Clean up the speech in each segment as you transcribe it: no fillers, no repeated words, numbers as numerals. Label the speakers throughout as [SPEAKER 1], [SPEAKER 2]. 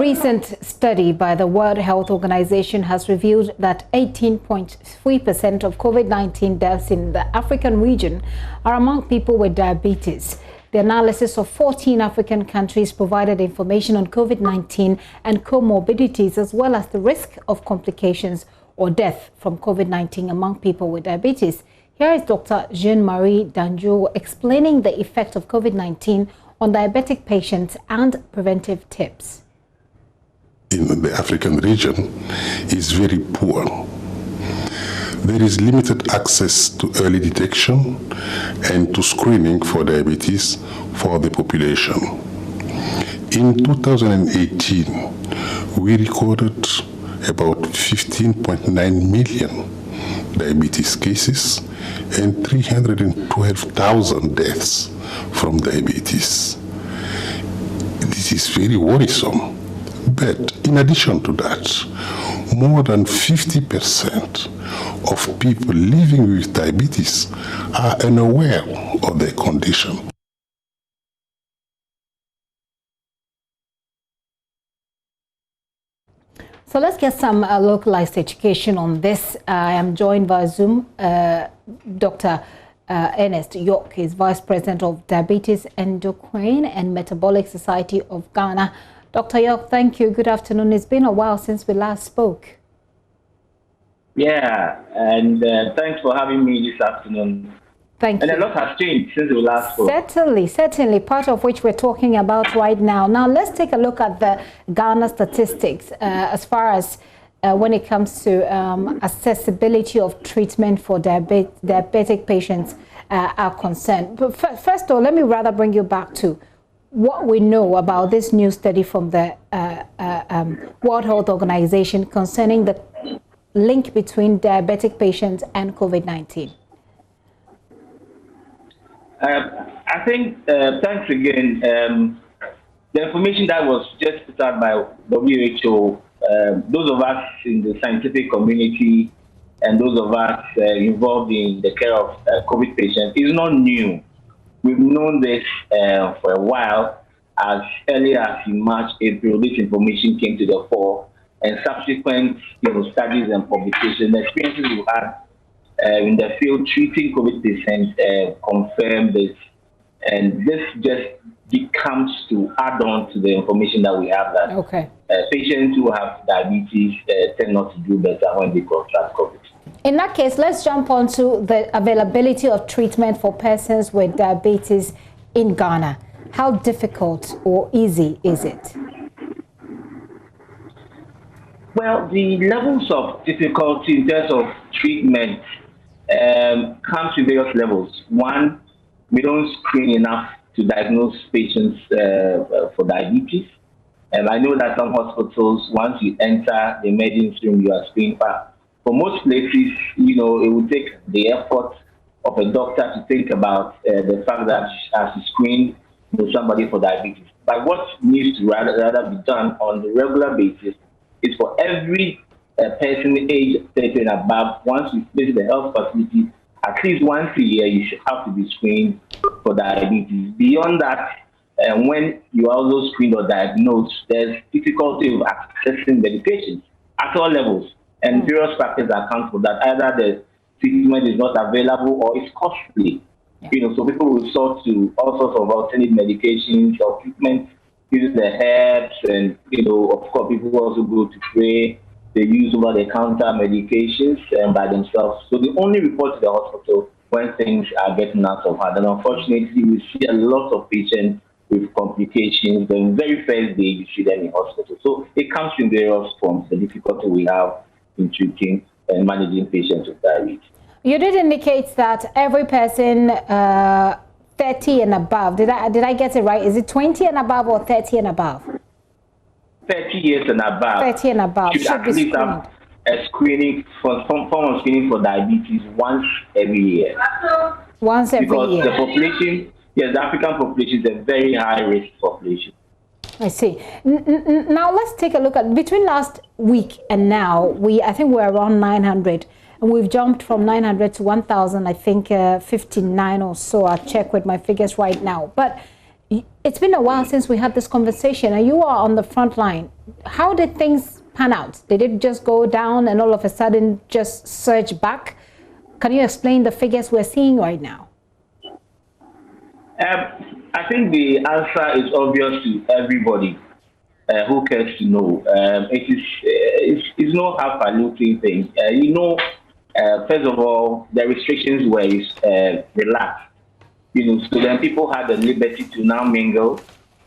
[SPEAKER 1] recent study by the World Health Organization has revealed that 18.3% of COVID-19 deaths in the African region are among people with diabetes. The analysis of 14 African countries provided information on COVID-19 and comorbidities, as well as the risk of complications or death from COVID-19 among people with diabetes. Here is Dr. Jean-Marie Danjo explaining the effect of COVID-19 on diabetic patients and preventive tips.
[SPEAKER 2] In the African region is very poor. There is limited access to early detection and to screening for diabetes for the population. In 2018, we recorded about 15.9 million diabetes cases and 312,000 deaths from diabetes. This is very worrisome. But in addition to that, more than 50% of people living with diabetes are unaware of their condition.
[SPEAKER 1] So let's get some localized education on this. I am joined via Zoom. Dr. Ernest York is Vice President of Diabetes Endocrine and Metabolic Society of Ghana. Dr. York, thank you. Good afternoon. It's been a while since we last spoke.
[SPEAKER 3] Yeah, and thanks for having me this afternoon.
[SPEAKER 1] Thank you.
[SPEAKER 3] And a lot has changed since we last spoke.
[SPEAKER 1] Certainly, part of which we're talking about right now. Now, let's take a look at the Ghana statistics as far as when it comes to accessibility of treatment for diabetic patients are concerned. But first of all, let me rather bring you back to what we know about this new study from the World Health Organization concerning the link between diabetic patients and COVID-19.
[SPEAKER 3] I think, thanks again. The information that was just put out by WHO, those of us in the scientific community and those of us involved in the care of COVID patients is not new. We've known this for a while. As early as in March, April, this information came to the fore, and subsequent studies and publications, the experiences we've had in the field treating COVID patients confirm this, and this just becomes to add on to the information that we have that patients who have diabetes tend not to do better when they contract COVID.
[SPEAKER 1] In that case, let's jump on to the availability of treatment for persons with diabetes in Ghana. How difficult or easy is it?
[SPEAKER 3] Well, the levels of difficulty in terms of treatment comes to various levels. One, we don't screen enough to diagnose patients for diabetes. And I know that some hospitals, once you enter the emergency room, you are screened for most places, it will take the effort of a doctor to think about the fact that as you screen somebody for diabetes. But what needs to rather be done on a regular basis is for every person aged 30 and above, once you visit the health facility, at least once a year, you should have to be screened for diabetes. Beyond that, when you are also screened or diagnosed, there's difficulty of accessing medications at all levels. And various factors account for that. Either the treatment is not available or it's costly. Yeah. So people will resort to all sorts of alternate medications or treatment using the herbs, and of course, people also go to pray. They use over-the-counter medications by themselves. So they only report to the hospital when things are getting out of hand. And unfortunately, we see a lot of patients with complications. The very first day you see them in hospital. So it comes in various forms. The difficulty we have in treating and managing patients with diabetes.
[SPEAKER 1] You did indicate that every person 30 and above, did I get it right? Is it 20 and above or 30 and above?
[SPEAKER 3] 30 years and above.
[SPEAKER 1] 30 and above should
[SPEAKER 3] at
[SPEAKER 1] be
[SPEAKER 3] least
[SPEAKER 1] screened.
[SPEAKER 3] Have a screening for form of screening for diabetes once every year.
[SPEAKER 1] Once every year.
[SPEAKER 3] Because the population, yes, the African population is a very high risk population.
[SPEAKER 1] I see. Now let's take a look at between last week and now. I think we're around 900, and we've jumped from 900 to 1,000. I think 59 or so. I'll check with my figures right now. But It's been a while since we had this conversation, and you are on the front line. How did things pan out? Did it just go down and all of a sudden just surge back? Can you explain the figures we're seeing right now?
[SPEAKER 3] I think the answer is obvious to everybody who cares to know. It's no half-looking thing. First of all, the restrictions were relaxed. So then people had the liberty to now mingle.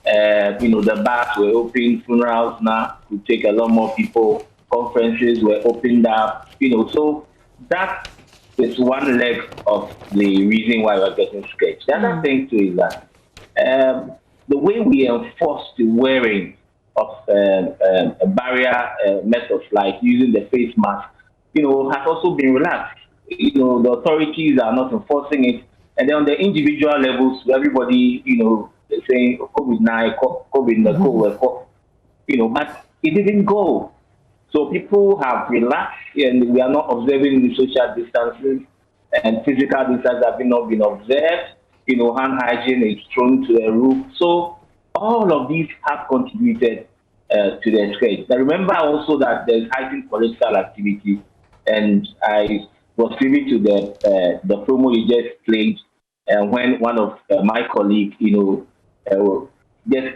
[SPEAKER 3] The bars were open, funerals now could take a lot more people, conferences were opened up, so that is one leg of the reason why we're getting scared. The other thing too is that the way we enforce the wearing of barrier methods like using the face mask, has also been relaxed. The authorities are not enforcing it. And then on the individual levels, everybody, saying COVID-19, COVID, but it didn't go. So people have relaxed, and we are not observing the social distancing, and physical distance have not been observed. Hand hygiene is thrown to the roof. So all of these have contributed to the spread. Now remember also that there's heightened political activity, and I was privy to the promo you just played, when one of my colleagues, just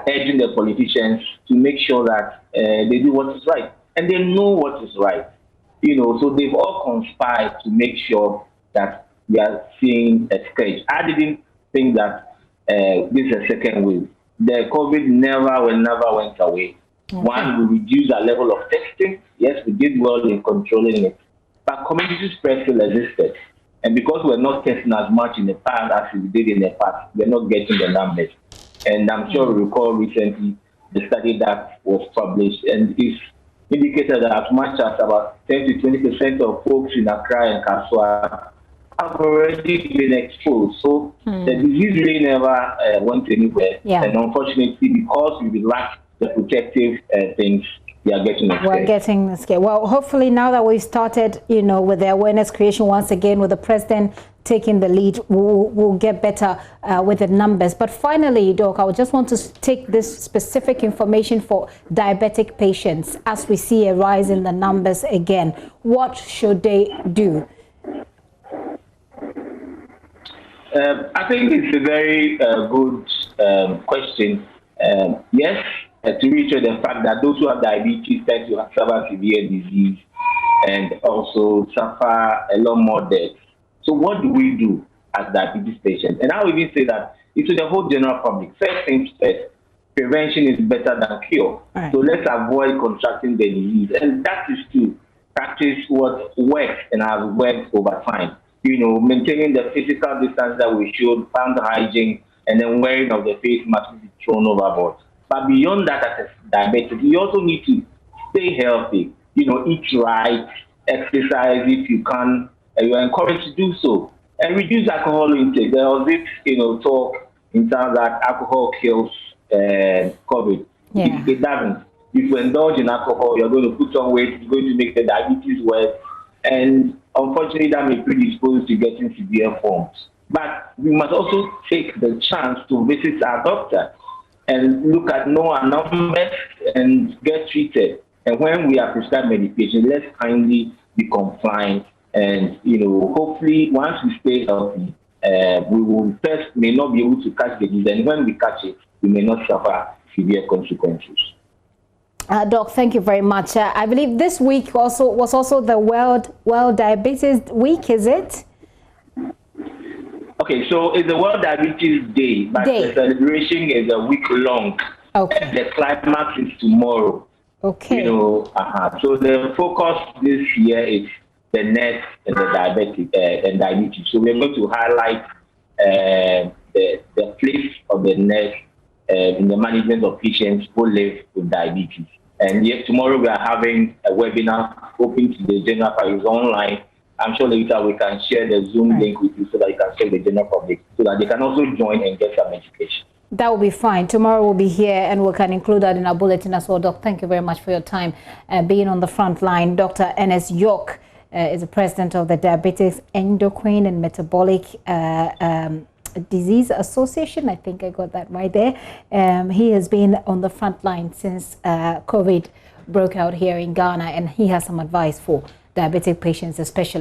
[SPEAKER 3] urging the politicians to make sure that they do what is right, and they know what is right. So they've all conspired to make sure that we are seeing a scourge. I didn't think that this is a second wave. The COVID never went away. Okay. One, we reduced our level of testing. Yes, we did well in controlling it. But community spread still existed. And because we're not testing as much in the past as we did in the past, we're not getting the numbers. And I'm sure you recall recently the study that was published, and it's indicated that as much as about 10 to 20% of folks in Accra and Kaswa have already been exposed. So the disease really never went anywhere. Yeah. And unfortunately, because we lack the protective things, we are getting scared.
[SPEAKER 1] We're getting scared. Well, hopefully now that we've started, with the awareness creation once again, with the president taking the lead, we'll get better with the numbers. But finally, Doc, I just want to take this specific information for diabetic patients as we see a rise in the numbers again. What should they do?
[SPEAKER 3] I think it's a very good question. Yes, to reiterate the fact that those who have diabetes tend to suffer severe disease and also suffer a lot more death. So what do we do as diabetes patients? And I would even say that it's to the whole general public. First things first, prevention is better than cure. Right. So let's avoid contracting the disease. And that is to practice what works and has worked over time. Maintaining the physical distance that we should, hand hygiene, and then wearing of the face mask to be thrown overboard. But beyond that, as a diabetic, you also need to stay healthy. Eat right, exercise if you can. You're encouraged to do so, and reduce alcohol intake. There was this, talk in terms that alcohol kills COVID. Yeah. It doesn't. If you indulge in alcohol, you're going to put on weight. It's going to make the diabetes worse, and unfortunately, that may predispose to getting severe forms. But we must also take the chance to visit our doctor and look at our numbers and get treated. And when we are prescribed medication, let's kindly be compliant. And, hopefully, once we stay healthy, we will first may not be able to catch the disease. And when we catch it, we may not suffer severe consequences.
[SPEAKER 1] Doc, thank you very much. I believe this week was also the World Diabetes Week, is it?
[SPEAKER 3] Okay, so it's the World Diabetes Day, but the celebration is a week long. Okay. The climax is tomorrow. Okay. So the focus this year is the nurse and the diabetic and diabetes. So we're going to highlight the place of the nurse in the management of patients who live with diabetes. And yes, tomorrow we are having a webinar open to the general public. It's online. I'm sure later we can share the Zoom link with you so that you can share the general public, so that they can also join and get some education.
[SPEAKER 1] That will be fine. Tomorrow we'll be here and we can include that in our bulletin as well. Doc, thank you very much for your time being on the front line. Dr. Ernest York is the president of the Diabetes, Endocrine and Metabolic Disease Association. I think I got that right there. He has been on the front line since COVID broke out here in Ghana, and he has some advice for diabetic patients especially.